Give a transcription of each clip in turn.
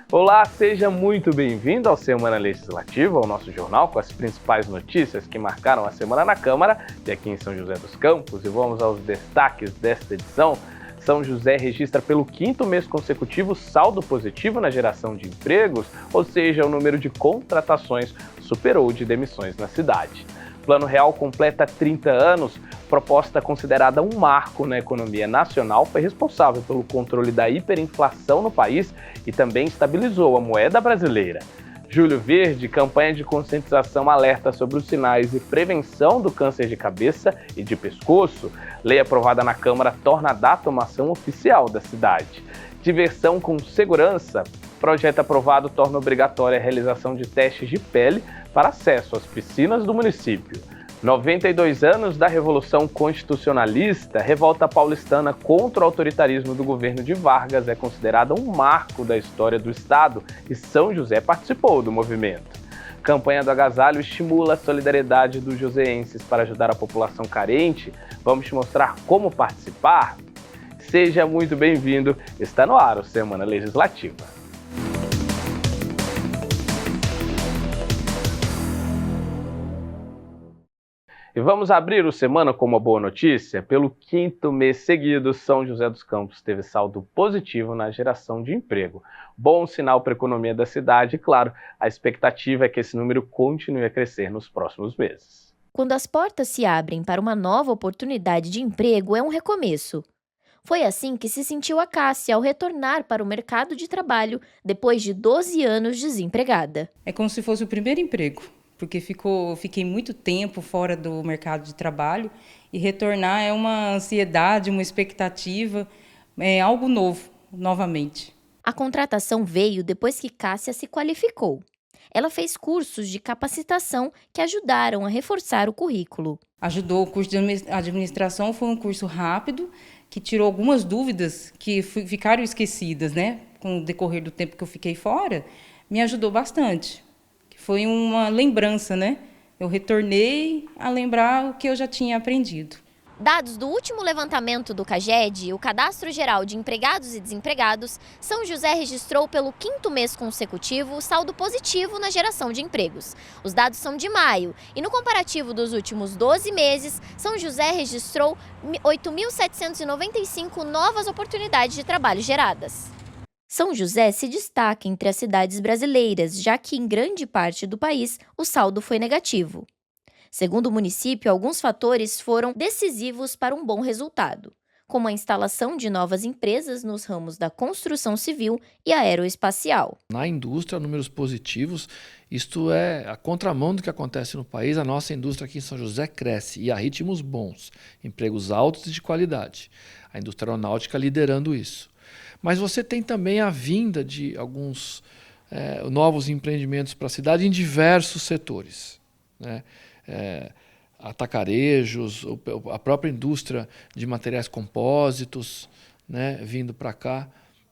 Olá, seja muito bem-vindo ao Semana Legislativa, ao nosso jornal com as principais notícias que marcaram a semana na Câmara e aqui em São José dos Campos. E vamos aos destaques desta edição. São José registra pelo 5º mês consecutivo saldo positivo na geração de empregos, ou seja, o número de contratações superou o de demissões na cidade. Plano Real completa 30 anos, proposta considerada um marco na economia nacional, foi responsável pelo controle da hiperinflação no país e também estabilizou a moeda brasileira. Julho Verde, campanha de conscientização alerta sobre os sinais e prevenção do câncer de cabeça e de pescoço. Lei aprovada na Câmara torna a data uma ação oficial da cidade. Diversão com segurança. Projeto aprovado torna obrigatória a realização de testes de pele para acesso às piscinas do município. 92 anos da Revolução Constitucionalista, revolta paulistana contra o autoritarismo do governo de Vargas é considerada um marco da história do Estado e São José participou do movimento. Campanha do Agasalho estimula a solidariedade dos joseenses para ajudar a população carente. Vamos te mostrar como participar? Seja muito bem-vindo, está no ar o Semana Legislativa. E vamos abrir o Semana com uma boa notícia. Pelo 5º mês seguido, São José dos Campos teve saldo positivo na geração de emprego. Bom sinal para a economia da cidade e, claro, a expectativa é que esse número continue a crescer nos próximos meses. Quando as portas se abrem para uma nova oportunidade de emprego, é um recomeço. Foi assim que se sentiu a Cássia ao retornar para o mercado de trabalho depois de 12 anos desempregada. É como se fosse o primeiro emprego, porque fiquei muito tempo fora do mercado de trabalho e retornar é uma ansiedade, uma expectativa, é algo novo, novamente. A contratação veio depois que Cássia se qualificou. Ela fez cursos de capacitação que ajudaram a reforçar o currículo. Ajudou, o curso de administração foi um curso rápido, que tirou algumas dúvidas que ficaram esquecidas, né? Com o decorrer do tempo que eu fiquei fora, me ajudou bastante. Foi uma lembrança, né? Eu retornei a lembrar o que eu já tinha aprendido. Dados do último levantamento do CAGED, o Cadastro Geral de Empregados e Desempregados, São José registrou pelo 5º mês consecutivo saldo positivo na geração de empregos. Os dados são de maio e no comparativo dos últimos 12 meses, São José registrou 8.795 novas oportunidades de trabalho geradas. São José se destaca entre as cidades brasileiras, já que em grande parte do país o saldo foi negativo. Segundo o município, alguns fatores foram decisivos para um bom resultado, como a instalação de novas empresas nos ramos da construção civil e aeroespacial. Na indústria, números positivos, isto é a contramão do que acontece no país. A nossa indústria aqui em São José cresce e a ritmos bons, empregos altos e de qualidade. A indústria aeronáutica liderando isso. Mas você tem também a vinda de alguns novos empreendimentos para a cidade em diversos setores, né? Atacarejos, a própria indústria de materiais compósitos, né, vindo para cá.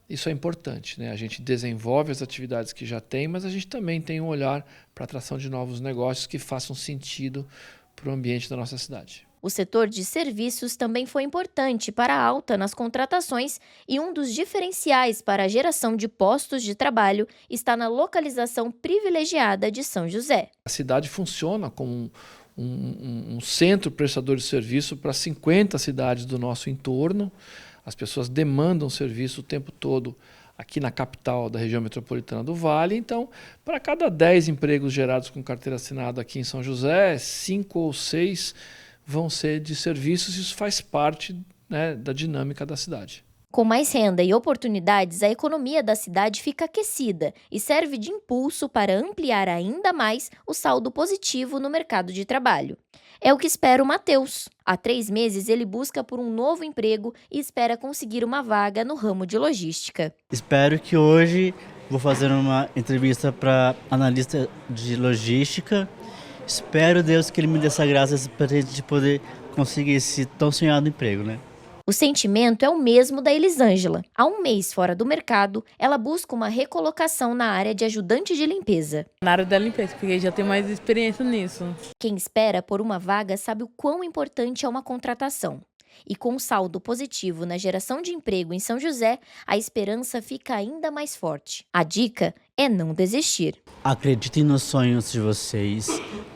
Isso é importante, né? A gente desenvolve as atividades que já tem, mas a gente também tem um olhar para a atração de novos negócios que façam sentido para o ambiente da nossa cidade. O setor de serviços também foi importante para a alta nas contratações e um dos diferenciais para a geração de postos de trabalho está na localização privilegiada de São José. A cidade funciona como um centro prestador de serviço para 50 cidades do nosso entorno. As pessoas demandam serviço o tempo todo aqui na capital da região metropolitana do Vale. Então, para cada 10 empregos gerados com carteira assinada aqui em São José, 5 ou 6 vão ser de serviços. Isso faz parte, né, da dinâmica da cidade. Com mais renda e oportunidades, a economia da cidade fica aquecida e serve de impulso para ampliar ainda mais o saldo positivo no mercado de trabalho. É o que espera o Matheus. Há 3 meses, ele busca por um novo emprego e espera conseguir uma vaga no ramo de logística. Espero que hoje vou fazer uma entrevista para analista de logística. Espero, Deus, que Ele me dê essa graça para a gente poder conseguir esse tão sonhado emprego, né? O sentimento é o mesmo da Elisângela. Há 1 mês fora do mercado, ela busca uma recolocação na área de ajudante de limpeza. Na área da limpeza, porque já tenho mais experiência nisso. Quem espera por uma vaga sabe o quão importante é uma contratação. E com um saldo positivo na geração de emprego em São José, a esperança fica ainda mais forte. A dica é não desistir. Acreditem nos sonhos de vocês,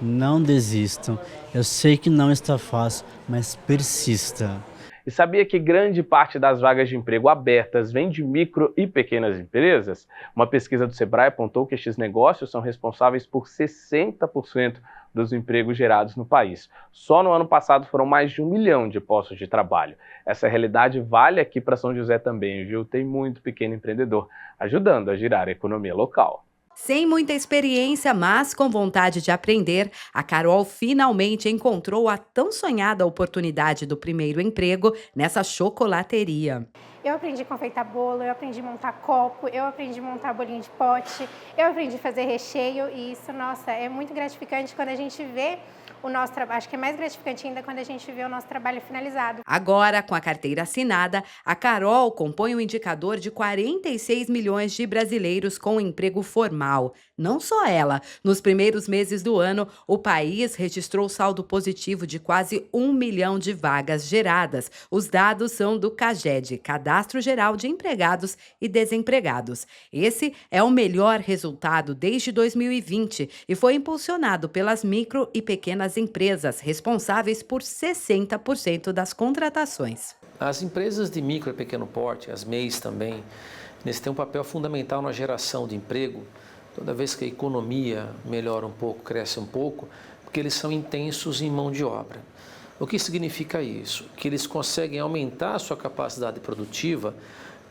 não desistam. Eu sei que não está fácil, mas persista. E sabia que grande parte das vagas de emprego abertas vem de micro e pequenas empresas? Uma pesquisa do Sebrae apontou que estes negócios são responsáveis por 60% dos empregos gerados no país. Só no ano passado foram mais de 1 milhão de postos de trabalho. Essa realidade vale aqui para São José também, viu? Tem muito pequeno empreendedor ajudando a girar a economia local. Sem muita experiência, mas com vontade de aprender, a Carol finalmente encontrou a tão sonhada oportunidade do primeiro emprego nessa chocolateria. Eu aprendi a confeitar bolo, eu aprendi a montar copo, eu aprendi a montar bolinho de pote, eu aprendi a fazer recheio e isso, nossa, é muito gratificante quando a gente vê o nosso trabalho. Acho que é mais gratificante ainda quando a gente vê o nosso trabalho finalizado. Agora, com a carteira assinada, a Carol compõe um indicador de 46 milhões de brasileiros com emprego formal. Não só ela. Nos primeiros meses do ano, o país registrou saldo positivo de quase 1 milhão de vagas geradas. Os dados são do CAGED, Cadastro Geral de Empregados e Desempregados. Esse é o melhor resultado desde 2020 e foi impulsionado pelas micro e pequenas empresas, responsáveis por 60% das contratações. As empresas de micro e pequeno porte, as MEIs também, eles têm um papel fundamental na geração de emprego. Toda vez que a economia melhora um pouco, cresce um pouco, porque eles são intensos em mão de obra. O que significa isso? Que eles conseguem aumentar a sua capacidade produtiva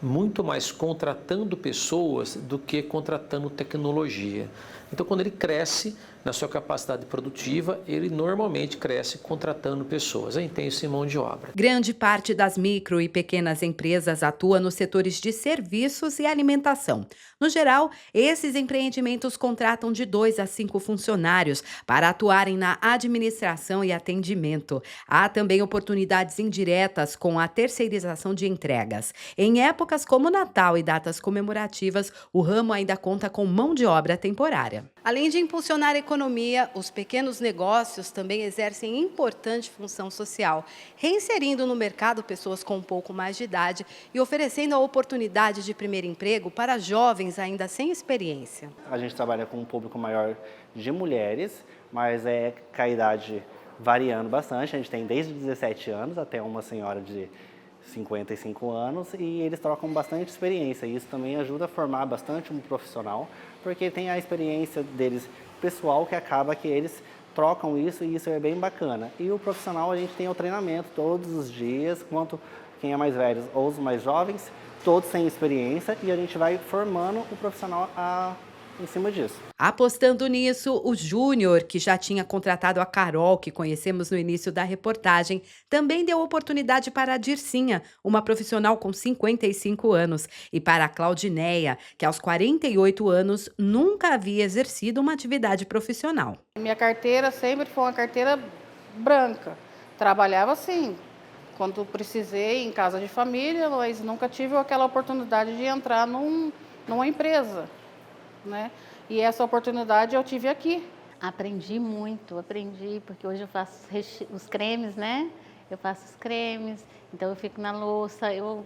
muito mais contratando pessoas do que contratando tecnologia. Então, quando ele cresce na sua capacidade produtiva, ele normalmente cresce contratando pessoas. É intenso em mão de obra. Grande parte das micro e pequenas empresas atua nos setores de serviços e alimentação. No geral, esses empreendimentos contratam de 2 a 5 funcionários para atuarem na administração e atendimento. Há também oportunidades indiretas com a terceirização de entregas. Em épocas como Natal e datas comemorativas, o ramo ainda conta com mão de obra temporária. Além de impulsionar a economia, os pequenos negócios também exercem importante função social, reinserindo no mercado pessoas com um pouco mais de idade e oferecendo a oportunidade de primeiro emprego para jovens ainda sem experiência. A gente trabalha com um público maior de mulheres, mas com a idade variando bastante. A gente tem desde 17 anos até uma senhora de 55 anos e eles trocam bastante experiência. E isso também ajuda a formar bastante um profissional, porque tem a experiência deles pessoal que acaba que eles trocam isso e isso é bem bacana. E o profissional a gente tem o treinamento todos os dias, quanto quem é mais velho ou os mais jovens, todos têm experiência e a gente vai formando o profissional em cima disso. Apostando nisso, o Júnior, que já tinha contratado a Carol, que conhecemos no início da reportagem, também deu oportunidade para a Dircinha, uma profissional com 55 anos, e para a Claudineia, que aos 48 anos nunca havia exercido uma atividade profissional. Minha carteira sempre foi uma carteira branca. Trabalhava assim, quando precisei, em casa de família, mas nunca tive aquela oportunidade de entrar numa empresa, né? E essa oportunidade eu tive aqui. Aprendi muito, porque hoje eu faço os cremes, né? Eu faço os cremes, então eu fico na louça, eu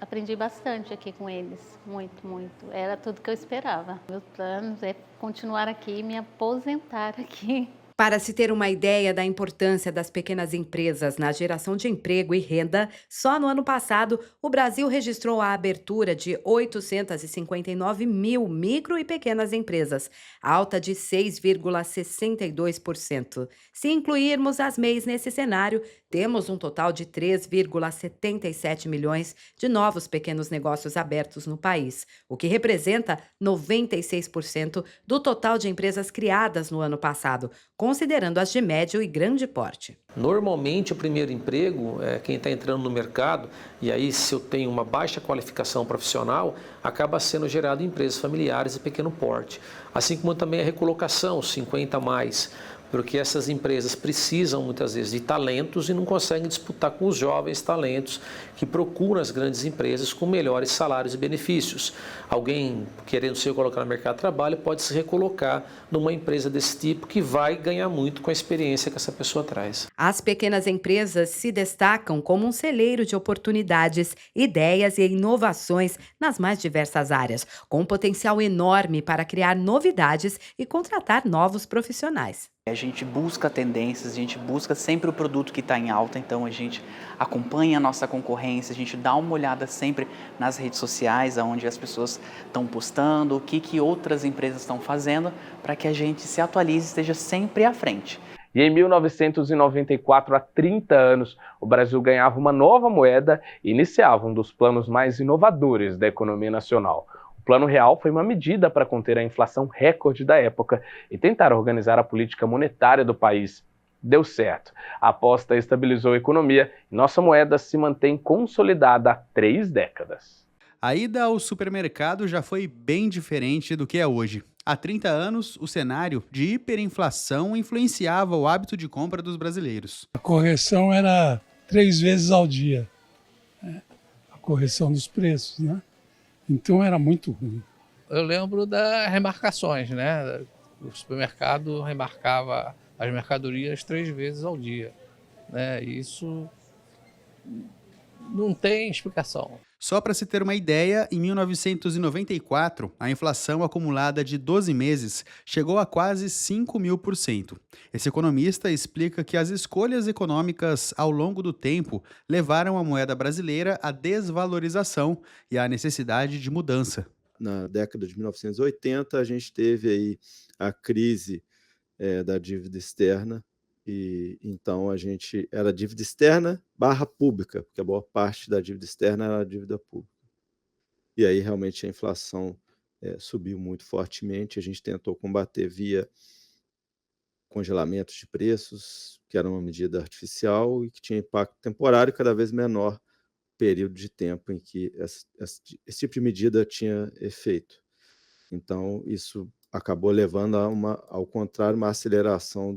aprendi bastante aqui com eles, muito, muito. Era tudo que eu esperava. Meus planos é continuar aqui e me aposentar aqui. Para se ter uma ideia da importância das pequenas empresas na geração de emprego e renda, só no ano passado, o Brasil registrou a abertura de 859 mil micro e pequenas empresas, alta de 6,62%. Se incluirmos as MEIs nesse cenário, temos um total de 3,77 milhões de novos pequenos negócios abertos no país, o que representa 96% do total de empresas criadas no ano passado, considerando as de médio e grande porte. Normalmente, o primeiro emprego, quem está entrando no mercado, e aí se eu tenho uma baixa qualificação profissional, acaba sendo gerado em empresas familiares e pequeno porte. Assim como também a recolocação, 50 a mais. porque essas empresas precisam muitas vezes de talentos e não conseguem disputar com os jovens talentos que procuram as grandes empresas com melhores salários e benefícios. Alguém querendo se colocar no mercado de trabalho pode se recolocar numa empresa desse tipo que vai ganhar muito com a experiência que essa pessoa traz. As pequenas empresas se destacam como um celeiro de oportunidades, ideias e inovações nas mais diversas áreas, com um potencial enorme para criar novidades e contratar novos profissionais. A gente busca tendências, a gente busca sempre o produto que está em alta, então a gente acompanha a nossa concorrência, a gente dá uma olhada sempre nas redes sociais, onde as pessoas estão postando, o que outras empresas estão fazendo, para que a gente se atualize e esteja sempre à frente. E em 1994, há 30 anos, o Brasil ganhava uma nova moeda e iniciava um dos planos mais inovadores da economia nacional. O Plano Real foi uma medida para conter a inflação recorde da época e tentar organizar a política monetária do país. Deu certo. A aposta estabilizou a economia e nossa moeda se mantém consolidada há 3 décadas. A ida ao supermercado já foi bem diferente do que é hoje. Há 30 anos, o cenário de hiperinflação influenciava o hábito de compra dos brasileiros. A correção era 3 vezes ao dia, a correção dos preços, né? Então era muito ruim. Eu lembro das remarcações, né? O supermercado remarcava as mercadorias 3 vezes ao dia, né? Isso não tem explicação. Só para se ter uma ideia, em 1994, a inflação acumulada de 12 meses chegou a quase 5.000%. Esse economista explica que as escolhas econômicas ao longo do tempo levaram a moeda brasileira à desvalorização e à necessidade de mudança. Na década de 1980, a gente teve aí a crise da dívida externa, e então a gente era dívida externa / pública, porque a boa parte da dívida externa era a dívida pública. E aí realmente a inflação subiu muito fortemente, a gente tentou combater via congelamento de preços, que era uma medida artificial e que tinha impacto temporário cada vez menor período de tempo em que esse tipo de medida tinha efeito. Então, isso acabou levando ao contrário, uma aceleração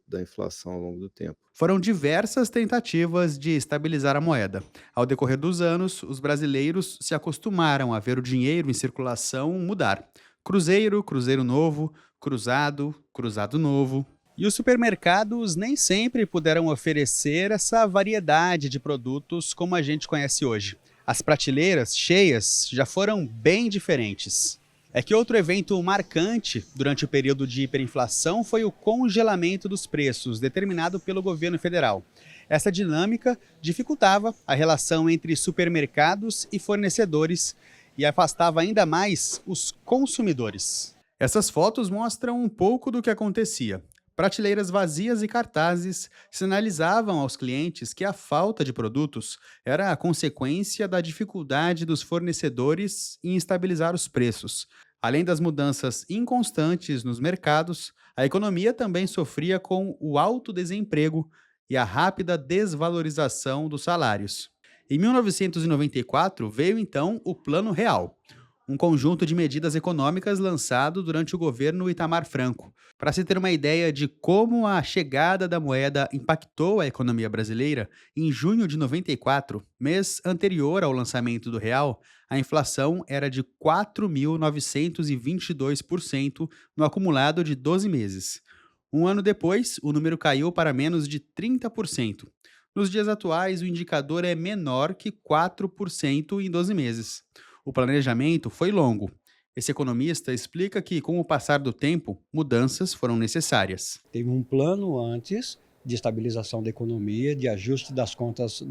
da inflação ao longo do tempo. Foram diversas tentativas de estabilizar a moeda. Ao decorrer dos anos, os brasileiros se acostumaram a ver o dinheiro em circulação mudar. Cruzeiro, cruzeiro novo, cruzado, cruzado novo. E os supermercados nem sempre puderam oferecer essa variedade de produtos como a gente conhece hoje. As prateleiras cheias já foram bem diferentes. É que outro evento marcante durante o período de hiperinflação foi o congelamento dos preços, determinado pelo governo federal. Essa dinâmica dificultava a relação entre supermercados e fornecedores e afastava ainda mais os consumidores. Essas fotos mostram um pouco do que acontecia. Prateleiras vazias e cartazes sinalizavam aos clientes que a falta de produtos era a consequência da dificuldade dos fornecedores em estabilizar os preços. Além das mudanças inconstantes nos mercados, a economia também sofria com o alto desemprego e a rápida desvalorização dos salários. Em 1994, veio então o Plano Real, um conjunto de medidas econômicas lançado durante o governo Itamar Franco. Para se ter uma ideia de como a chegada da moeda impactou a economia brasileira, em junho de 94, mês anterior ao lançamento do real, a inflação era de 4.922% no acumulado de 12 meses. Um ano depois, o número caiu para menos de 30%. Nos dias atuais, o indicador é menor que 4% em 12 meses. O planejamento foi longo. Esse economista explica que, com o passar do tempo, mudanças foram necessárias. Teve um plano antes de estabilização da economia, de ajuste das contas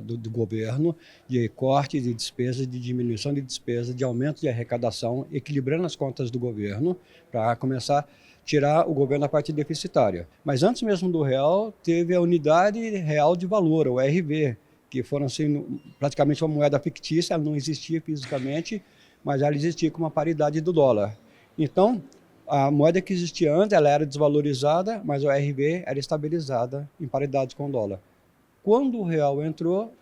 do governo, de corte de despesas, de diminuição de despesas, de aumento de arrecadação, equilibrando as contas do governo para começar a tirar o governo da parte deficitária. Mas antes mesmo do real, teve a unidade real de valor, o RV, que foram assim, praticamente uma moeda fictícia, ela não existia fisicamente, mas ela existia com uma paridade do dólar. Então, a moeda que existia antes, ela era desvalorizada, mas o RV era estabilizada em paridade com o dólar. Quando o real entrou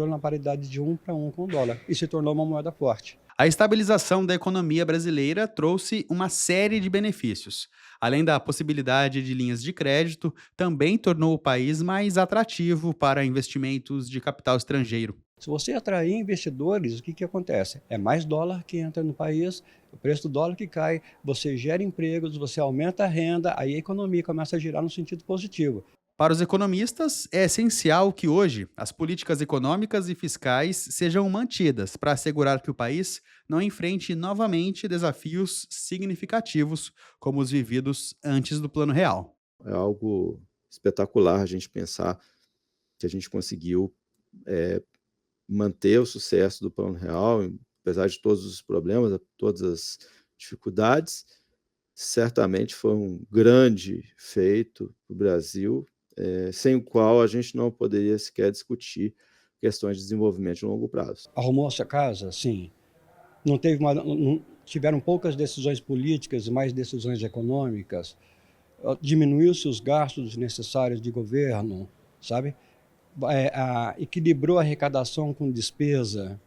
na paridade de 1 para 1 com o dólar e se tornou uma moeda forte. A estabilização da economia brasileira trouxe uma série de benefícios. Além da possibilidade de linhas de crédito, também tornou o país mais atrativo para investimentos de capital estrangeiro. Se você atrair investidores, o que acontece? É mais dólar que entra no país, o preço do dólar que cai, você gera empregos, você aumenta a renda, aí a economia começa a girar no sentido positivo. Para os economistas, é essencial que hoje as políticas econômicas e fiscais sejam mantidas para assegurar que o país não enfrente novamente desafios significativos como os vividos antes do Plano Real. É algo espetacular a gente pensar que a gente conseguiu manter o sucesso do Plano Real, apesar de todos os problemas, todas as dificuldades. Certamente foi um grande feito para o Brasil, sem o qual a gente não poderia sequer discutir questões de desenvolvimento de longo prazo. Arrumou-se a casa? Sim. Tiveram poucas decisões políticas e mais decisões econômicas. Diminuiu-se os gastos necessários de governo, sabe? Equilibrou a arrecadação com despesa,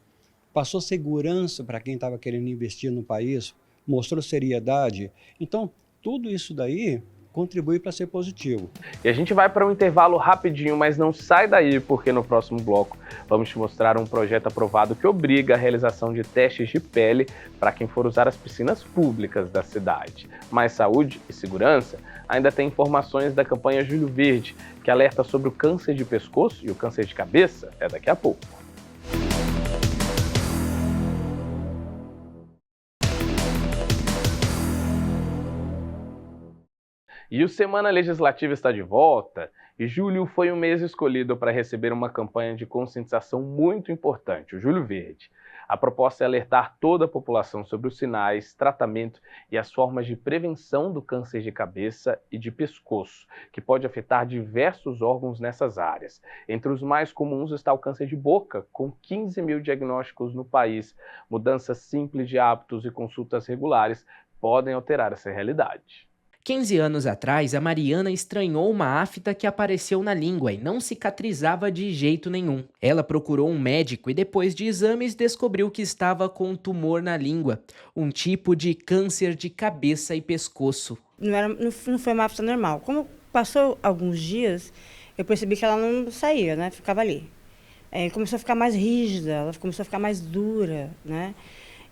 passou segurança para quem estava querendo investir no país, mostrou seriedade. Então, tudo isso daí contribui para ser positivo. E a gente vai para um intervalo rapidinho, mas não sai daí, porque no próximo bloco vamos te mostrar um projeto aprovado que obriga a realização de testes de pele para quem for usar as piscinas públicas da cidade. Mais saúde e segurança, ainda tem informações da campanha Julho Verde, que alerta sobre o câncer de pescoço e o câncer de cabeça, daqui a pouco. E o Semana Legislativa está de volta, e julho foi um mês escolhido para receber uma campanha de conscientização muito importante, o Julho Verde. A proposta é alertar toda a população sobre os sinais, tratamento e as formas de prevenção do câncer de cabeça e de pescoço, que pode afetar diversos órgãos nessas áreas. Entre os mais comuns está o câncer de boca, com 15 mil diagnósticos no país. Mudanças simples de hábitos e consultas regulares podem alterar essa realidade. 15 anos atrás, a Mariana estranhou uma afta que apareceu na língua e não cicatrizava de jeito nenhum. Ela procurou um médico e depois de exames descobriu que estava com um tumor na língua, um tipo de câncer de cabeça e pescoço. Não foi uma afta normal. Como passou alguns dias, eu percebi que ela não saía, né? Ficava ali. Começou a ficar mais rígida, ela começou a ficar mais dura, né?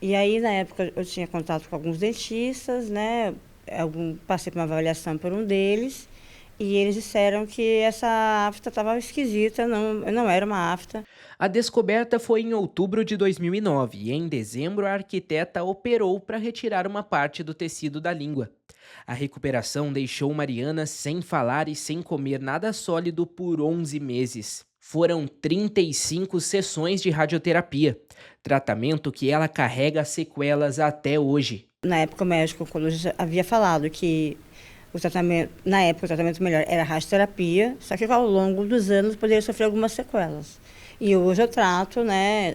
E aí, na época, eu tinha contato com alguns dentistas, né? Passei por uma avaliação por um deles e eles disseram que essa afta estava esquisita, não era uma afta. A descoberta foi em outubro de 2009 e em dezembro a arquiteta operou para retirar uma parte do tecido da língua. A recuperação deixou Mariana sem falar e sem comer nada sólido por 11 meses. Foram 35 sessões de radioterapia, tratamento que ela carrega sequelas até hoje. Na época, o médico oncologista havia falado que o tratamento melhor era a radioterapia, só que ao longo dos anos poderia sofrer algumas sequelas. E hoje eu trato, né,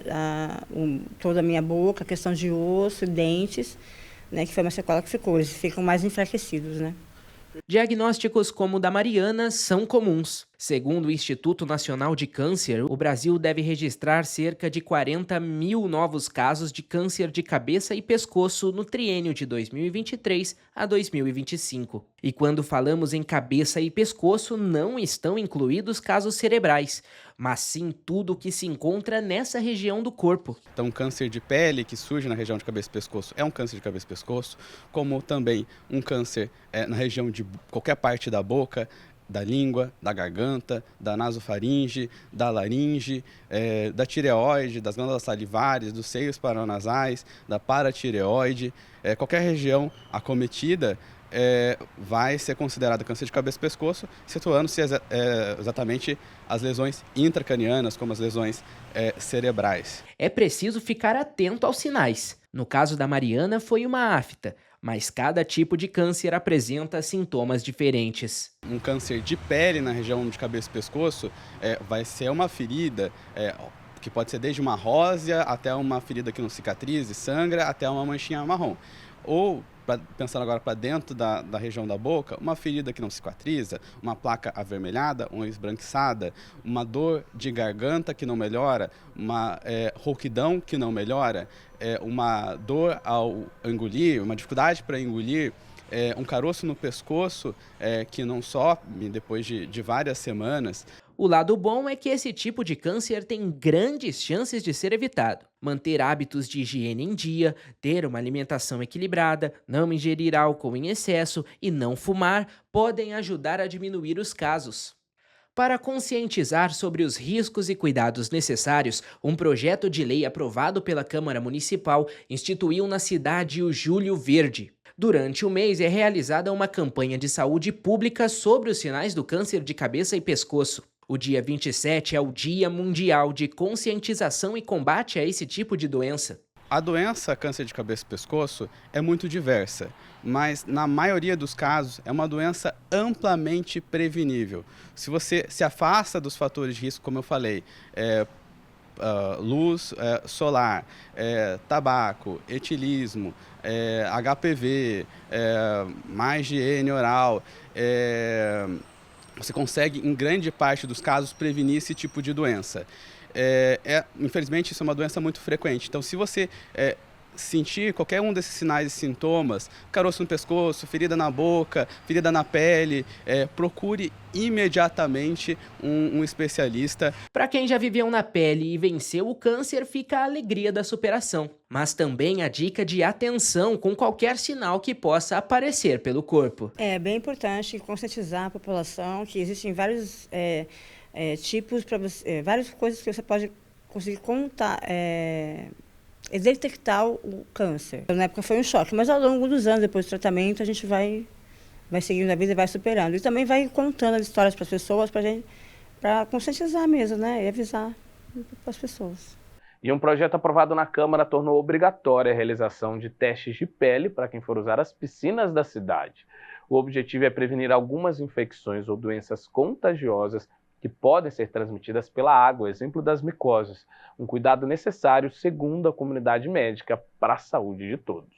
toda a minha boca, a questão de osso, dentes, né, que foi uma sequela que ficou, eles ficam mais enfraquecidos, né. Diagnósticos como o da Mariana são comuns. Segundo o Instituto Nacional de Câncer, o Brasil deve registrar cerca de 40 mil novos casos de câncer de cabeça e pescoço no triênio de 2023 a 2025. E quando falamos em cabeça e pescoço, não estão incluídos casos cerebrais, mas sim tudo o que se encontra nessa região do corpo. Então, câncer de pele que surge na região de cabeça e pescoço é um câncer de cabeça e pescoço, como também um câncer na região de qualquer parte da boca, da língua, da garganta, da nasofaringe, da laringe, da tireoide, das glândulas salivares, dos seios paranasais, da paratireoide. Qualquer região acometida vai ser considerada câncer de cabeça e pescoço, situando-se exatamente as lesões intracranianas, como as lesões cerebrais. É preciso ficar atento aos sinais. No caso da Mariana, foi uma afta, mas cada tipo de câncer apresenta sintomas diferentes. Um câncer de pele na região de cabeça e pescoço vai ser uma ferida que pode ser desde uma rósea até uma ferida que não cicatriza e sangra, até uma manchinha marrom. Ou pensando agora para dentro da região da boca, uma ferida que não cicatriza, uma placa avermelhada, uma esbranquiçada, uma dor de garganta que não melhora, uma rouquidão que não melhora, uma dor ao engolir, uma dificuldade para engolir, um caroço no pescoço que não some depois de várias semanas. O lado bom é que esse tipo de câncer tem grandes chances de ser evitado. Manter hábitos de higiene em dia, ter uma alimentação equilibrada, não ingerir álcool em excesso e não fumar podem ajudar a diminuir os casos. Para conscientizar sobre os riscos e cuidados necessários, um projeto de lei aprovado pela Câmara Municipal instituiu na cidade o Julho Verde. Durante o mês é realizada uma campanha de saúde pública sobre os sinais do câncer de cabeça e pescoço. O dia 27 é o Dia Mundial de Conscientização e Combate a esse tipo de doença. A doença câncer de cabeça e pescoço é muito diversa, mas na maioria dos casos é uma doença amplamente prevenível. Se você se afasta dos fatores de risco, como eu falei, luz solar, tabaco, etilismo, HPV, má higiene oral, você consegue, em grande parte dos casos, prevenir esse tipo de doença. Infelizmente, isso é uma doença muito frequente. Então, se você sentir qualquer um desses sinais e sintomas, caroço no pescoço, ferida na boca, ferida na pele, procure imediatamente um especialista. Para quem já viveu na pele e venceu o câncer, fica a alegria da superação. Mas também a dica de atenção com qualquer sinal que possa aparecer pelo corpo. É bem importante conscientizar a população que existem vários tipos, várias coisas que você pode conseguir contar, detectar o câncer. Na época foi um choque, mas ao longo dos anos, depois do tratamento, a gente vai seguindo a vida e vai superando. E também vai contando as histórias para as pessoas, para conscientizar mesmo, né? E avisar para as pessoas. E um projeto aprovado na Câmara tornou obrigatória a realização de testes de pele para quem for usar as piscinas da cidade. O objetivo é prevenir algumas infecções ou doenças contagiosas que podem ser transmitidas pela água, exemplo das micoses, um cuidado necessário, segundo a comunidade médica, para a saúde de todos.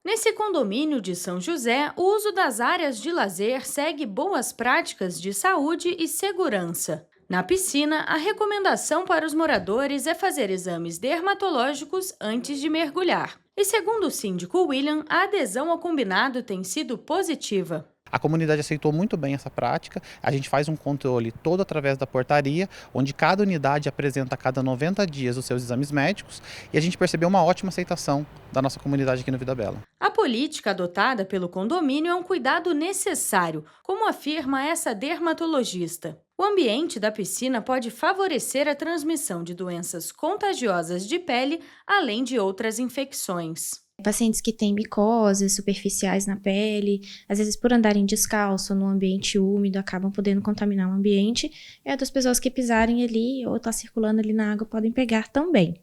Nesse condomínio de São José, o uso das áreas de lazer segue boas práticas de saúde e segurança. Na piscina, a recomendação para os moradores é fazer exames dermatológicos antes de mergulhar. E segundo o síndico William, a adesão ao combinado tem sido positiva. A comunidade aceitou muito bem essa prática, a gente faz um controle todo através da portaria, onde cada unidade apresenta a cada 90 dias os seus exames médicos e a gente percebeu uma ótima aceitação da nossa comunidade aqui no Vida Bela. A política adotada pelo condomínio é um cuidado necessário, como afirma essa dermatologista. O ambiente da piscina pode favorecer a transmissão de doenças contagiosas de pele, além de outras infecções. Pacientes que têm micoses superficiais na pele, às vezes por andarem descalço no ambiente úmido, acabam podendo contaminar o ambiente, e outras pessoas que pisarem ali ou tá circulando ali na água podem pegar também.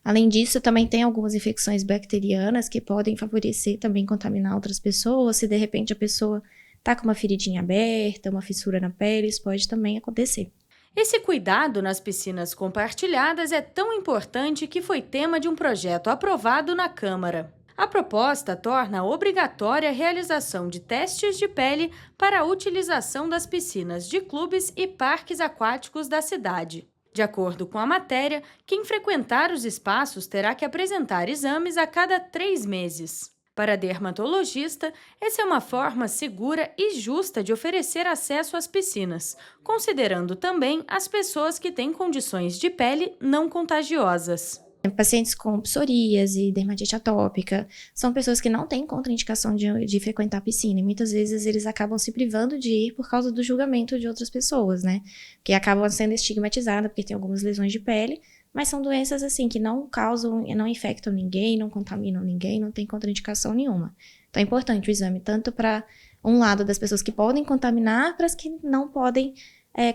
Além disso, também tem algumas infecções bacterianas que podem favorecer também contaminar outras pessoas. Se de repente a pessoa tá com uma feridinha aberta, uma fissura na pele, isso pode também acontecer. Esse cuidado nas piscinas compartilhadas é tão importante que foi tema de um projeto aprovado na Câmara. A proposta torna obrigatória a realização de testes de pele para a utilização das piscinas de clubes e parques aquáticos da cidade. De acordo com a matéria, quem frequentar os espaços terá que apresentar exames a cada 3 meses. Para a dermatologista, essa é uma forma segura e justa de oferecer acesso às piscinas, considerando também as pessoas que têm condições de pele não contagiosas. Pacientes com psoríase, dermatite atópica, são pessoas que não têm contraindicação de frequentar a piscina e muitas vezes eles acabam se privando de ir por causa do julgamento de outras pessoas, né? Que acabam sendo estigmatizadas porque tem algumas lesões de pele, mas são doenças assim que não causam, não infectam ninguém, não contaminam ninguém, não tem contraindicação nenhuma. Então é importante o exame tanto para um lado das pessoas que podem contaminar, para as que não podem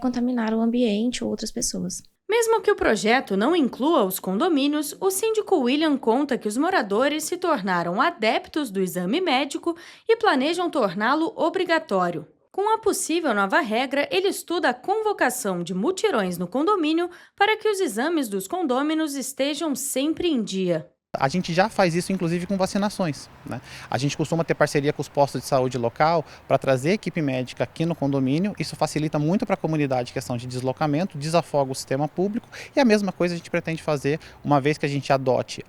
contaminar o ambiente ou outras pessoas. Mesmo que o projeto não inclua os condomínios, o síndico William conta que os moradores se tornaram adeptos do exame médico e planejam torná-lo obrigatório. Com a possível nova regra, ele estuda a convocação de mutirões no condomínio para que os exames dos condôminos estejam sempre em dia. A gente já faz isso, inclusive, com vacinações, né? A gente costuma ter parceria com os postos de saúde local para trazer equipe médica aqui no condomínio. Isso facilita muito para a comunidade a questão de deslocamento, desafoga o sistema público. E a mesma coisa a gente pretende fazer, uma vez que a gente adote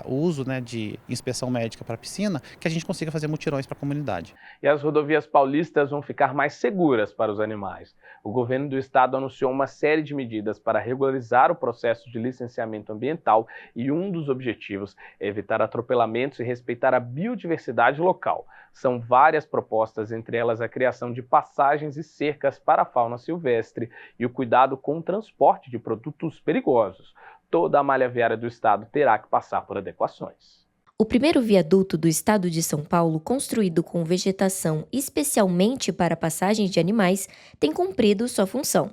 o uso, né, de inspeção médica para a piscina, que a gente consiga fazer mutirões para a comunidade. E as rodovias paulistas vão ficar mais seguras para os animais. O governo do estado anunciou uma série de medidas para regularizar o processo de licenciamento ambiental e um dos objetivos é evitar atropelamentos e respeitar a biodiversidade local. São várias propostas, entre elas a criação de passagens e cercas para a fauna silvestre e o cuidado com o transporte de produtos perigosos. Toda a malha viária do estado terá que passar por adequações. O primeiro viaduto do estado de São Paulo, construído com vegetação especialmente para passagens de animais, tem cumprido sua função.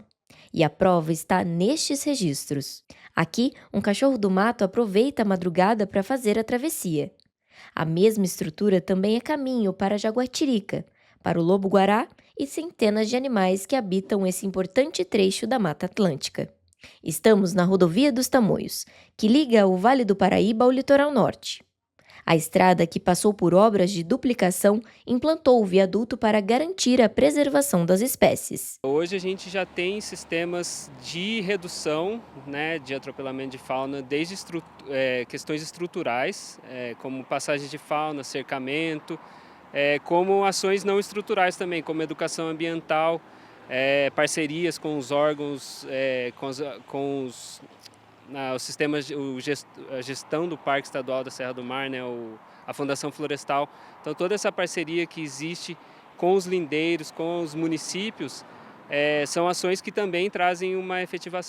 E a prova está nestes registros. Aqui, um cachorro do mato aproveita a madrugada para fazer a travessia. A mesma estrutura também é caminho para a jaguatirica, para o lobo-guará e centenas de animais que habitam esse importante trecho da Mata Atlântica. Estamos na Rodovia dos Tamoios, que liga o Vale do Paraíba ao litoral norte. A estrada, que passou por obras de duplicação, implantou o viaduto para garantir a preservação das espécies. Hoje a gente já tem sistemas de redução, né, de atropelamento de fauna, desde questões estruturais, como passagem de fauna, cercamento, como ações não estruturais também, como educação ambiental, parcerias com os órgãos, com os sistemas, a gestão do Parque Estadual da Serra do Mar, né, a Fundação Florestal. Então toda essa parceria que existe com os lindeiros, com os municípios, são ações que também trazem uma efetiva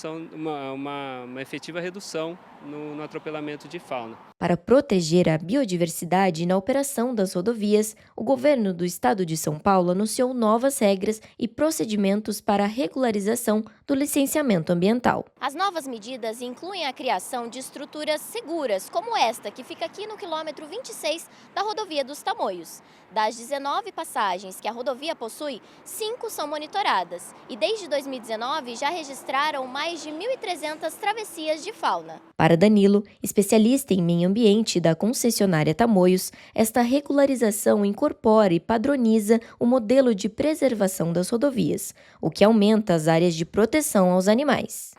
redução no atropelamento de fauna. Para proteger a biodiversidade na operação das rodovias, o governo do estado de São Paulo anunciou novas regras e procedimentos para a regularização do licenciamento ambiental. As novas medidas incluem a criação de estruturas seguras, como esta, que fica aqui no quilômetro 26 da Rodovia dos Tamoios. Das 19 passagens que a rodovia possui, 5 são monitoradas e desde 2019 já registraram mais de 1.300 travessias de fauna. Para Danilo, especialista em meio ambiente da concessionária Tamoios, esta regularização incorpora e padroniza o modelo de preservação das rodovias, o que aumenta as áreas de proteção aos animais.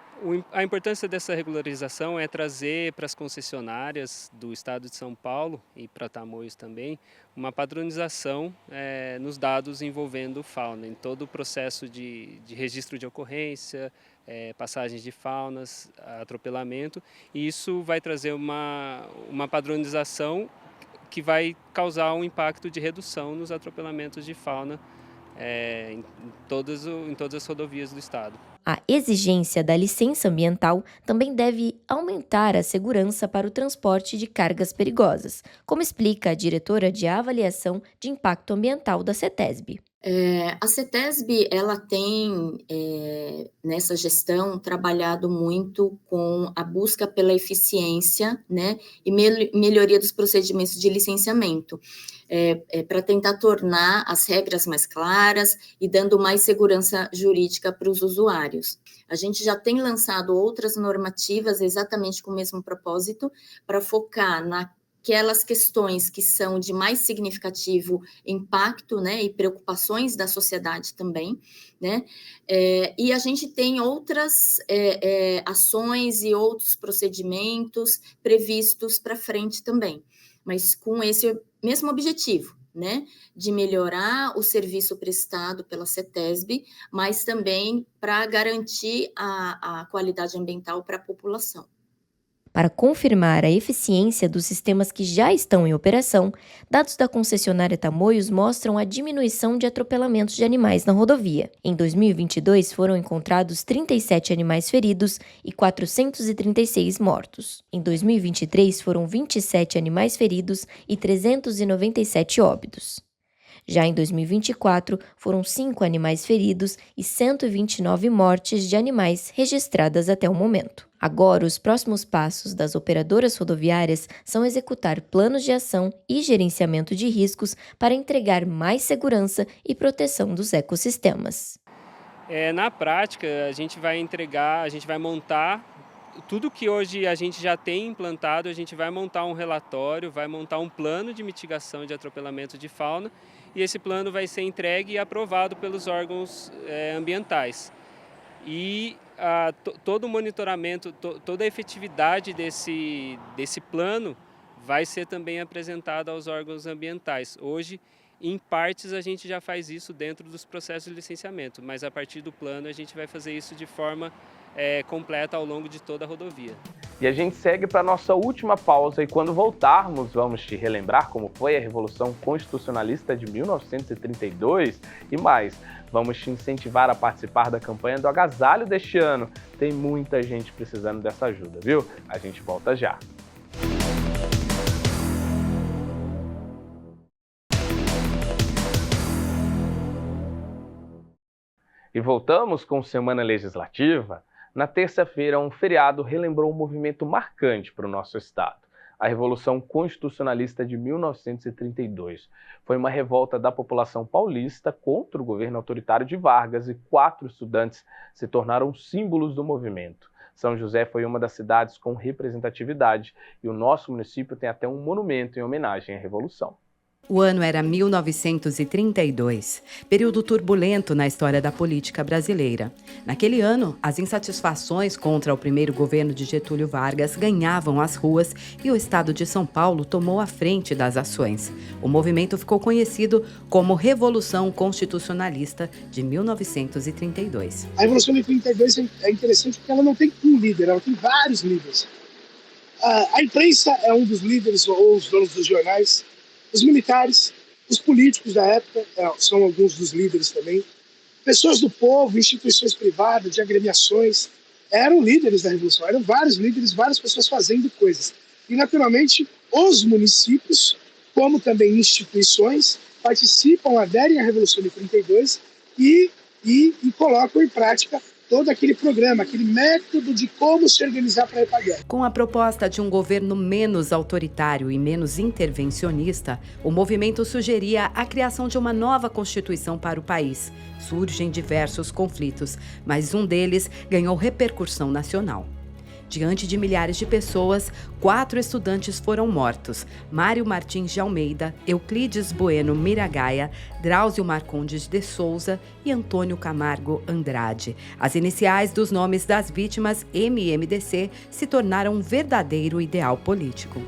A importância dessa regularização é trazer para as concessionárias do estado de São Paulo e para Tamoios também uma padronização nos dados envolvendo fauna, em todo o processo de registro de ocorrência, passagens de faunas, atropelamento, e isso vai trazer uma padronização que vai causar um impacto de redução nos atropelamentos de fauna em todas as rodovias do estado. A exigência da licença ambiental também deve aumentar a segurança para o transporte de cargas perigosas, como explica a diretora de avaliação de impacto ambiental da CETESB. A CETESB, ela tem, nessa gestão, trabalhado muito com a busca pela eficiência, né, e melhoria dos procedimentos de licenciamento, para tentar tornar as regras mais claras e dando mais segurança jurídica para os usuários. A gente já tem lançado outras normativas exatamente com o mesmo propósito, para focar aquelas questões que são de mais significativo impacto, né, e preocupações da sociedade também, né, e a gente tem outras ações e outros procedimentos previstos para frente também, mas com esse mesmo objetivo, né, de melhorar o serviço prestado pela CETESB, mas também para garantir a qualidade ambiental para a população. Para confirmar a eficiência dos sistemas que já estão em operação, dados da concessionária Tamoios mostram a diminuição de atropelamentos de animais na rodovia. Em 2022, foram encontrados 37 animais feridos e 436 mortos. Em 2023, foram 27 animais feridos e 397 óbitos. Já em 2024, foram 5 animais feridos e 129 mortes de animais registradas até o momento. Agora, os próximos passos das operadoras rodoviárias são executar planos de ação e gerenciamento de riscos para entregar mais segurança e proteção dos ecossistemas. Na prática, a gente vai montar tudo que hoje a gente já tem implantado, a gente vai montar um relatório, vai montar um plano de mitigação de atropelamento de fauna e esse plano vai ser entregue e aprovado pelos órgãos ambientais. E todo o monitoramento, toda a efetividade desse plano vai ser também apresentada aos órgãos ambientais. Hoje, em partes, a gente já faz isso dentro dos processos de licenciamento, mas a partir do plano a gente vai fazer isso de forma completa ao longo de toda a rodovia. E a gente segue para a nossa última pausa e quando voltarmos vamos te relembrar como foi a Revolução Constitucionalista de 1932 e mais, vamos te incentivar a participar da campanha do agasalho deste ano. Tem muita gente precisando dessa ajuda, viu? A gente volta já. E voltamos com Semana Legislativa. Na terça-feira, um feriado relembrou um movimento marcante para o nosso estado. A Revolução Constitucionalista de 1932. Foi uma revolta da população paulista contra o governo autoritário de Vargas e 4 estudantes se tornaram símbolos do movimento. São José foi uma das cidades com representatividade e o nosso município tem até um monumento em homenagem à Revolução. O ano era 1932, período turbulento na história da política brasileira. Naquele ano, as insatisfações contra o primeiro governo de Getúlio Vargas ganhavam as ruas e o estado de São Paulo tomou a frente das ações. O movimento ficou conhecido como Revolução Constitucionalista de 1932. A Revolução de 32 é interessante porque ela não tem um líder, ela tem vários líderes. A imprensa é um dos líderes ou os donos dos jornais. Os militares, os políticos da época são alguns dos líderes também. Pessoas do povo, instituições privadas, de agremiações, eram líderes da Revolução. Eram vários líderes, várias pessoas fazendo coisas. E, naturalmente, os municípios, como também instituições, participam, aderem à Revolução de 32 e colocam em prática todo aquele programa, aquele método de como se organizar para ir para a guerra. Com a proposta de um governo menos autoritário e menos intervencionista, o movimento sugeria a criação de uma nova Constituição para o país. Surgem diversos conflitos, mas um deles ganhou repercussão nacional. Diante de milhares de pessoas, 4 estudantes foram mortos: Mário Martins de Almeida, Euclides Bueno Miragaia, Drauzio Marcondes de Souza e Antônio Camargo Andrade. As iniciais dos nomes das vítimas, MMDC, se tornaram um verdadeiro ideal político.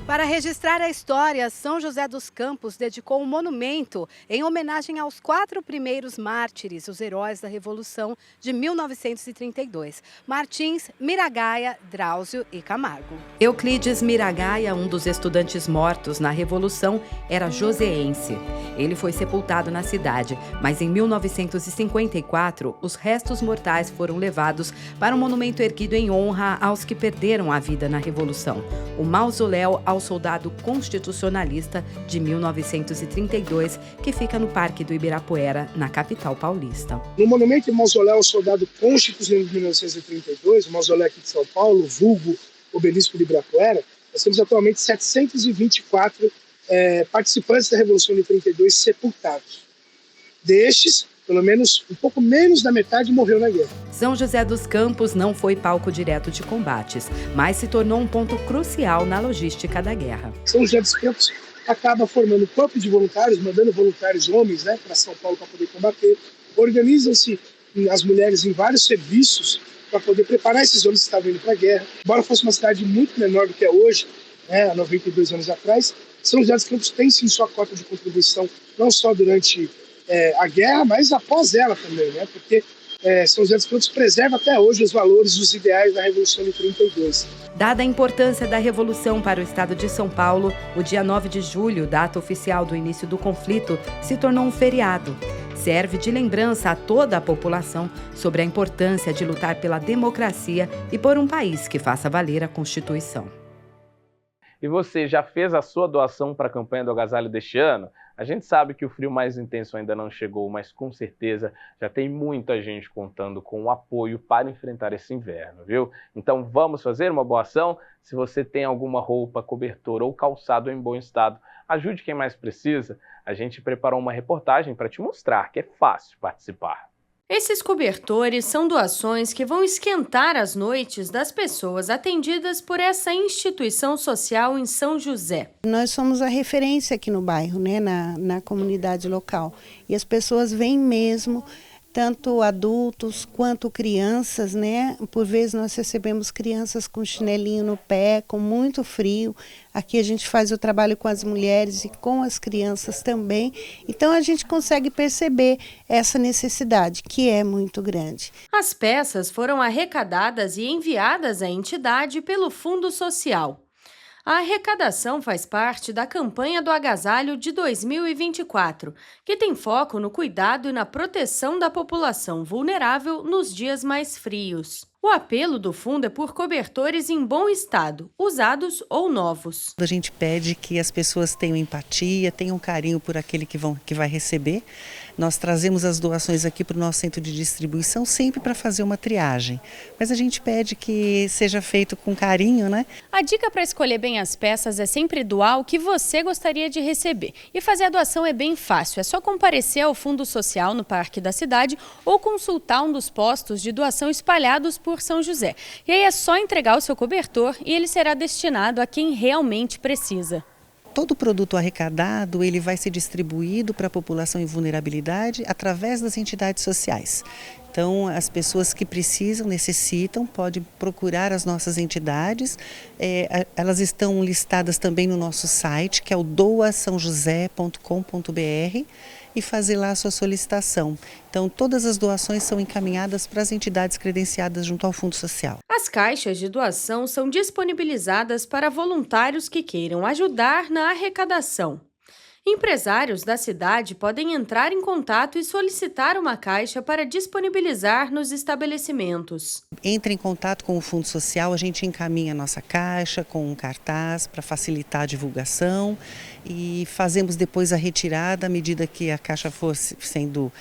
Para registrar a história, São José dos Campos dedicou um monumento em homenagem aos 4 primeiros mártires, os heróis da Revolução de 1932. Martins, Miragaia, Drauzio e Camargo. Euclides Miragaia, um dos estudantes mortos na Revolução, era joseense. Ele foi sepultado na cidade, mas em 1954, os restos mortais foram levados para um monumento erguido em honra aos que perderam a vida na Revolução. O mausoléu ao soldado constitucionalista de 1932, que fica no Parque do Ibirapuera, na capital paulista. No monumento e mausoléu ao soldado constitucionalista de 1932, o mausoléu aqui de São Paulo, vulgo Obelisco do Ibirapuera, nós temos atualmente 724 participantes da Revolução de 32 sepultados. Destes, pelo menos um pouco menos da metade morreu na guerra. São José dos Campos não foi palco direto de combates, mas se tornou um ponto crucial na logística da guerra. São José dos Campos acaba formando corpo de voluntários, mandando voluntários homens, para São Paulo para poder combater. Organizam-se as mulheres em vários serviços para poder preparar esses homens que estavam indo para a guerra. Embora fosse uma cidade muito menor do que é hoje, há 92 anos atrás, São José dos Campos tem sim sua cota de contribuição, não só durante a guerra, mas após ela também, porque São José dos Campos preserva até hoje os valores e os ideais da Revolução de 32. Dada a importância da Revolução para o estado de São Paulo, o dia 9 de julho, data oficial do início do conflito, se tornou um feriado. Serve de lembrança a toda a população sobre a importância de lutar pela democracia e por um país que faça valer a Constituição. E você já fez a sua doação para a campanha do agasalho deste ano? A gente sabe que o frio mais intenso ainda não chegou, mas com certeza já tem muita gente contando com o apoio para enfrentar esse inverno, viu? Então vamos fazer uma boa ação? Se você tem alguma roupa, cobertor ou calçado em bom estado, ajude quem mais precisa. A gente preparou uma reportagem para te mostrar que é fácil participar. Esses cobertores são doações que vão esquentar as noites das pessoas atendidas por essa instituição social em São José. Nós somos a referência aqui no bairro, né, na comunidade local. E as pessoas vêm mesmo, tanto adultos quanto crianças, né? Por vezes nós recebemos crianças com chinelinho no pé, com muito frio. Aqui a gente faz o trabalho com as mulheres e com as crianças também. Então a gente consegue perceber essa necessidade, que é muito grande. As peças foram arrecadadas e enviadas à entidade pelo Fundo Social. A arrecadação faz parte da campanha do Agasalho de 2024, que tem foco no cuidado e na proteção da população vulnerável nos dias mais frios. O apelo do fundo é por cobertores em bom estado, usados ou novos. A gente pede que as pessoas tenham empatia, tenham carinho por aquele que vai receber. Nós trazemos as doações aqui para o nosso centro de distribuição sempre para fazer uma triagem. Mas a gente pede que seja feito com carinho, né? A dica para escolher bem as peças é sempre doar o que você gostaria de receber. E fazer a doação é bem fácil, é só comparecer ao Fundo Social no Parque da Cidade ou consultar um dos postos de doação espalhados por São José. E aí é só entregar o seu cobertor e ele será destinado a quem realmente precisa. Todo o produto arrecadado ele vai ser distribuído para a população em vulnerabilidade através das entidades sociais. Então, as pessoas que precisam, necessitam, podem procurar as nossas entidades. Elas estão listadas também no nosso site, que é o doasaojosé.com.br, e fazer lá a sua solicitação. Então, todas as doações são encaminhadas para as entidades credenciadas junto ao Fundo Social. As caixas de doação são disponibilizadas para voluntários que queiram ajudar na arrecadação. Empresários da cidade podem entrar em contato e solicitar uma caixa para disponibilizar nos estabelecimentos. Entre em contato com o Fundo Social, a gente encaminha a nossa caixa com um cartaz para facilitar a divulgação e fazemos depois a retirada. À medida que a caixa for sendo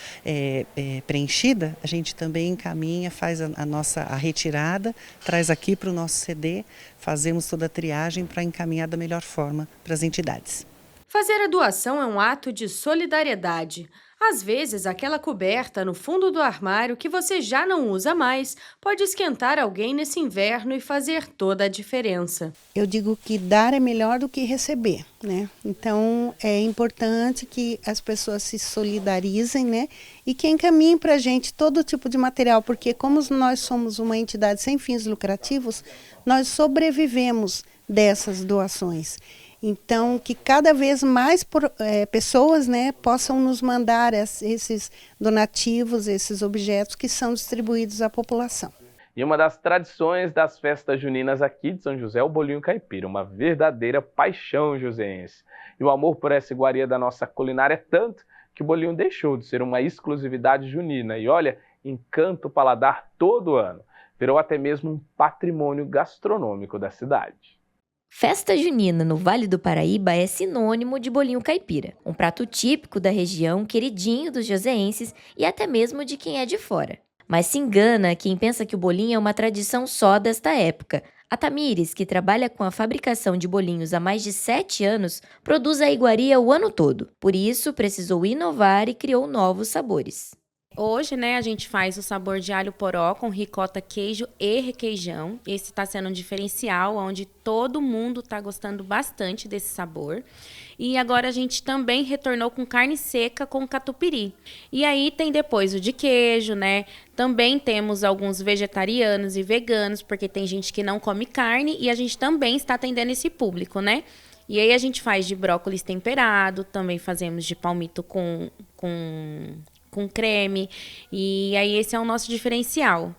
preenchida, a gente também encaminha, faz a retirada, traz aqui para o nosso CD, fazemos toda a triagem para encaminhar da melhor forma para as entidades. Fazer a doação é um ato de solidariedade. Às vezes, aquela coberta no fundo do armário que você já não usa mais pode esquentar alguém nesse inverno e fazer toda a diferença. Eu digo que dar é melhor do que receber, né? Então, é importante que as pessoas se solidarizem, né? E que encaminhem para a gente todo tipo de material, porque como nós somos uma entidade sem fins lucrativos, nós sobrevivemos dessas doações. Então, que cada vez mais pessoas, né, possam nos mandar esses donativos, esses objetos que são distribuídos à população. E uma das tradições das festas juninas aqui de São José é o bolinho caipira, uma verdadeira paixão joseense. E o amor por essa iguaria da nossa culinária é tanto que o bolinho deixou de ser uma exclusividade junina e, olha, encanta o paladar todo ano. Virou até mesmo um patrimônio gastronômico da cidade. Festa junina no Vale do Paraíba é sinônimo de bolinho caipira, um prato típico da região, queridinho dos joseenses e até mesmo de quem é de fora. Mas se engana quem pensa que o bolinho é uma tradição só desta época. A Tamires, que trabalha com a fabricação de bolinhos há mais de 7 anos, produz a iguaria o ano todo. Por isso, precisou inovar e criou novos sabores. Hoje, né, a gente faz o sabor de alho poró com ricota, queijo e requeijão. Esse está sendo um diferencial, onde todo mundo está gostando bastante desse sabor. E agora a gente também retornou com carne seca com catupiry. E aí tem depois o de queijo, né? Também temos alguns vegetarianos e veganos, porque tem gente que não come carne e a gente também está atendendo esse público, né? E aí a gente faz de brócolis temperado, também fazemos de palmito com creme, e aí esse é o nosso diferencial.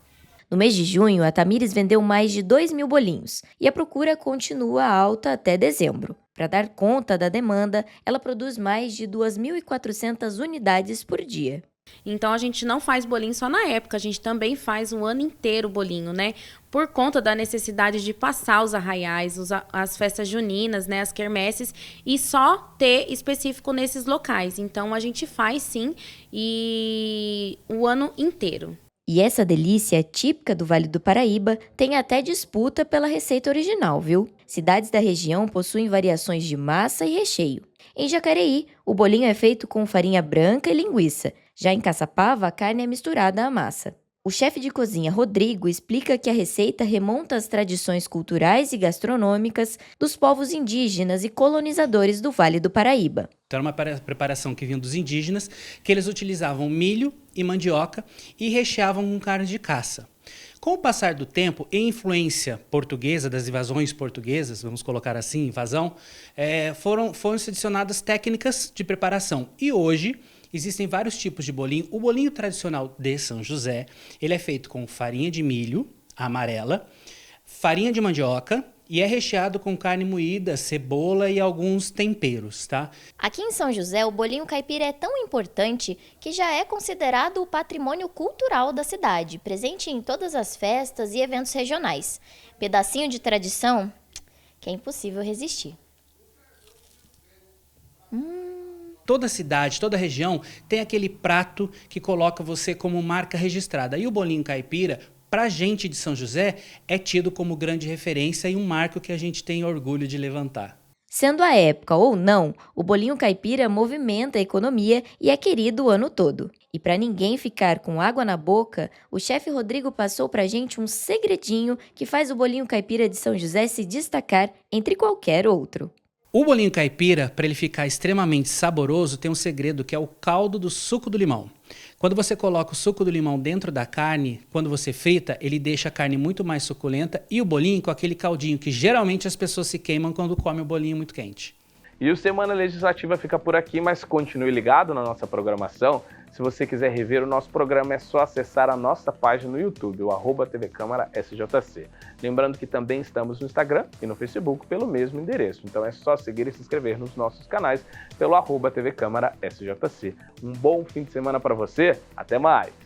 No mês de junho, a Tamires vendeu mais de 2.000 bolinhos e a procura continua alta até dezembro. Para dar conta da demanda, ela produz mais de 2.400 unidades por dia. Então a gente não faz bolinho só na época, a gente também faz o ano inteiro bolinho, né? Por conta da necessidade de passar os arraiais, as festas juninas, né? As quermesses, e só ter específico nesses locais. Então a gente faz sim, e o ano inteiro. E essa delícia típica do Vale do Paraíba tem até disputa pela receita original, viu? Cidades da região possuem variações de massa e recheio. Em Jacareí, o bolinho é feito com farinha branca e linguiça. Já em Caçapava, a carne é misturada à massa. O chefe de cozinha Rodrigo explica que a receita remonta às tradições culturais e gastronômicas dos povos indígenas e colonizadores do Vale do Paraíba. Então era uma preparação que vinha dos indígenas, que eles utilizavam milho e mandioca e recheavam com carne de caça. Com o passar do tempo e influência portuguesa, das invasões portuguesas, vamos colocar assim, invasão, foram adicionadas técnicas de preparação. E hoje existem vários tipos de bolinho. O bolinho tradicional de São José, ele é feito com farinha de milho amarela, farinha de mandioca e é recheado com carne moída, cebola e alguns temperos, tá? Aqui em São José, o bolinho caipira é tão importante que já é considerado o patrimônio cultural da cidade, presente em todas as festas e eventos regionais. Pedacinho de tradição que é impossível resistir. Toda cidade, toda região tem aquele prato que coloca você como marca registrada. E o bolinho caipira, pra gente de São José, é tido como grande referência e um marco que a gente tem orgulho de levantar. Sendo a época ou não, o bolinho caipira movimenta a economia e é querido o ano todo. E para ninguém ficar com água na boca, o chefe Rodrigo passou pra gente um segredinho que faz o bolinho caipira de São José se destacar entre qualquer outro. O bolinho caipira, para ele ficar extremamente saboroso, tem um segredo que é o caldo do suco do limão. Quando você coloca o suco do limão dentro da carne, quando você frita, ele deixa a carne muito mais suculenta e o bolinho com aquele caldinho que geralmente as pessoas se queimam quando comem o bolinho muito quente. E o Semana Legislativa fica por aqui, mas continue ligado na nossa programação. Se você quiser rever o nosso programa, é só acessar a nossa página no YouTube, o @TV Câmara SJC. Lembrando que também estamos no Instagram e no Facebook pelo mesmo endereço. Então é só seguir e se inscrever nos nossos canais pelo @TV Câmara SJC. Um bom fim de semana para você, até mais!